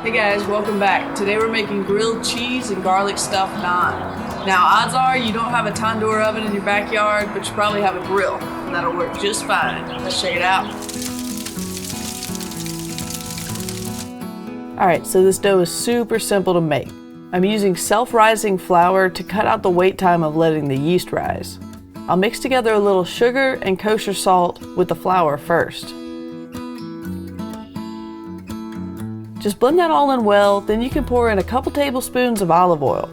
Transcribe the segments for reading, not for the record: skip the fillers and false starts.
Hey guys, welcome back. Today we're making grilled cheese and garlic stuffed naan. Now odds are you don't have a tandoor oven in your backyard, but you probably have a grill, and that'll work just fine. Let's check it out. Alright, so this dough is super simple to make. I'm using self-rising flour to cut out the wait time of letting the yeast rise. I'll mix together a little sugar and kosher salt with the flour first. Just blend that all in well, then you can pour in a couple tablespoons of olive oil,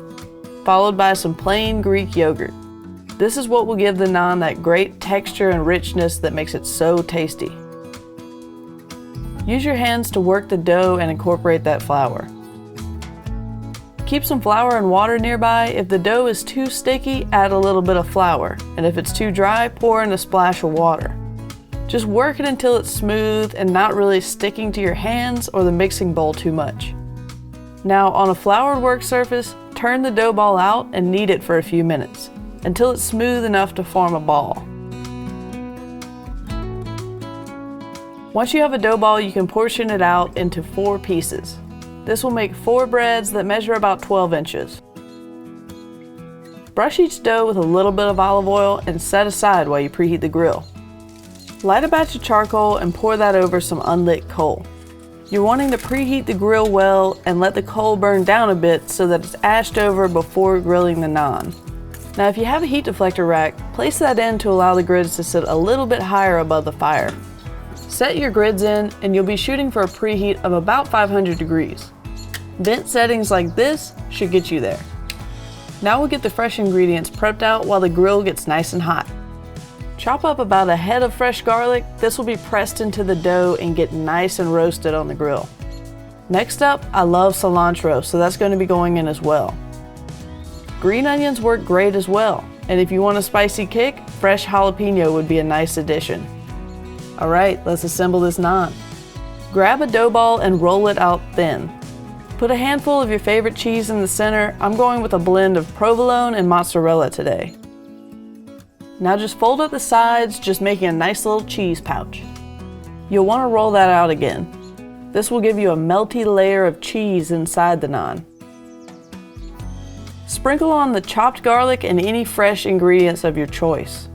followed by some plain Greek yogurt. This is what will give the naan that great texture and richness that makes it so tasty. Use your hands to work the dough and incorporate that flour. Keep some flour and water nearby. If the dough is too sticky, add a little bit of flour, and if it's too dry, pour in a splash of water. Just work it until it's smooth and not really sticking to your hands or the mixing bowl too much. Now on a floured work surface, turn the dough ball out and knead it for a few minutes, until it's smooth enough to form a ball. Once you have a dough ball, you can portion it out into 4 pieces. This will make 4 breads that measure about 12 inches. Brush each dough with a little bit of olive oil and set aside while you preheat the grill. Light a batch of charcoal and pour that over some unlit coal. You're wanting to preheat the grill well and let the coal burn down a bit so that it's ashed over before grilling the naan. Now if you have a heat deflector rack, place that in to allow the grids to sit a little bit higher above the fire. Set your grids in and you'll be shooting for a preheat of about 500 degrees. Vent settings like this should get you there. Now we'll get the fresh ingredients prepped out while the grill gets nice and hot. Chop up about a head of fresh garlic. This will be pressed into the dough and get nice and roasted on the grill. Next up, I love cilantro, so that's going to be going in as well. Green onions work great as well, and if you want a spicy kick, fresh jalapeno would be a nice addition. Alright, let's assemble this naan. Grab a dough ball and roll it out thin. Put a handful of your favorite cheese in the center. I'm going with a blend of provolone and mozzarella today. Now just fold up the sides, just making a nice little cheese pouch. You'll want to roll that out again. This will give you a melty layer of cheese inside the naan. Sprinkle on the chopped garlic and any fresh ingredients of your choice.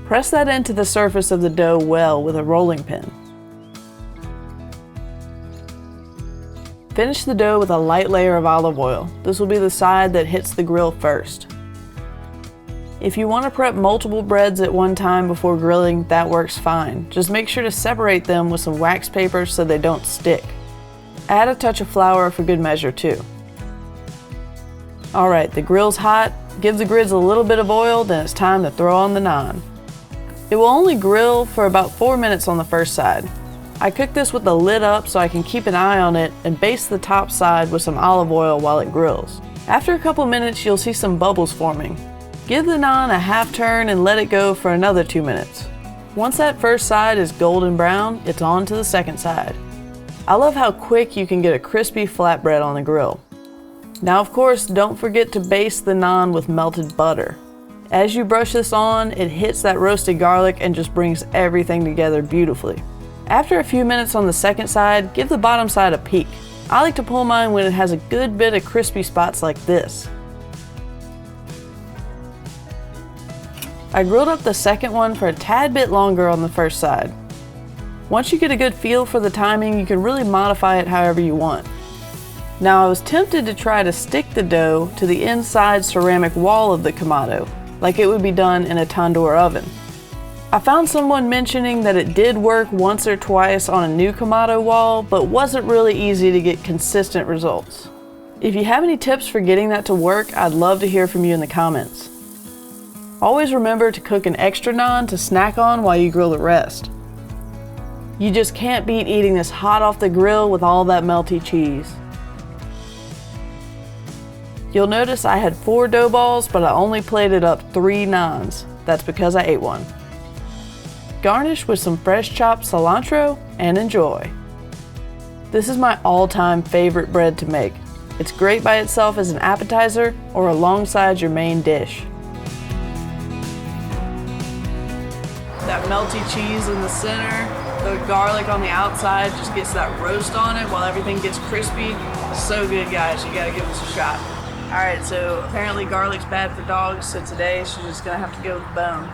Press that into the surface of the dough well with a rolling pin. Finish the dough with a light layer of olive oil. This will be the side that hits the grill first. If you want to prep multiple breads at one time before grilling, that works fine. Just make sure to separate them with some wax paper so they don't stick. Add a touch of flour for good measure too. Alright, the grill's hot. Give the grids a little bit of oil, then it's time to throw on the naan. It will only grill for about 4 minutes on the first side. I cook this with the lid up so I can keep an eye on it and baste the top side with some olive oil while it grills. After a couple minutes, you'll see some bubbles forming. Give the naan a half turn and let it go for another 2 minutes. Once that first side is golden brown, it's on to the second side. I love how quick you can get a crispy flatbread on the grill. Now of course, don't forget to baste the naan with melted butter. As you brush this on, it hits that roasted garlic and just brings everything together beautifully. After a few minutes on the second side, give the bottom side a peek. I like to pull mine when it has a good bit of crispy spots like this. I grilled up the second one for a tad bit longer on the first side. Once you get a good feel for the timing, you can really modify it however you want. Now I was tempted to try to stick the dough to the inside ceramic wall of the kamado, like it would be done in a tandoor oven. I found someone mentioning that it did work once or twice on a new kamado wall, but wasn't really easy to get consistent results. If you have any tips for getting that to work, I'd love to hear from you in the comments. Always remember to cook an extra naan to snack on while you grill the rest. You just can't beat eating this hot off the grill with all that melty cheese. You'll notice I had 4 dough balls, but I only plated up 3 naans. That's because I ate one. Garnish with some fresh chopped cilantro and enjoy. This is my all-time favorite bread to make. It's great by itself as an appetizer or alongside your main dish. That melty cheese in the center, The garlic on the outside just gets that roast on it while everything gets crispy. So good, guys. You gotta give this a shot. All right, so apparently garlic's bad for dogs, so today she's just gonna have to go with the bone.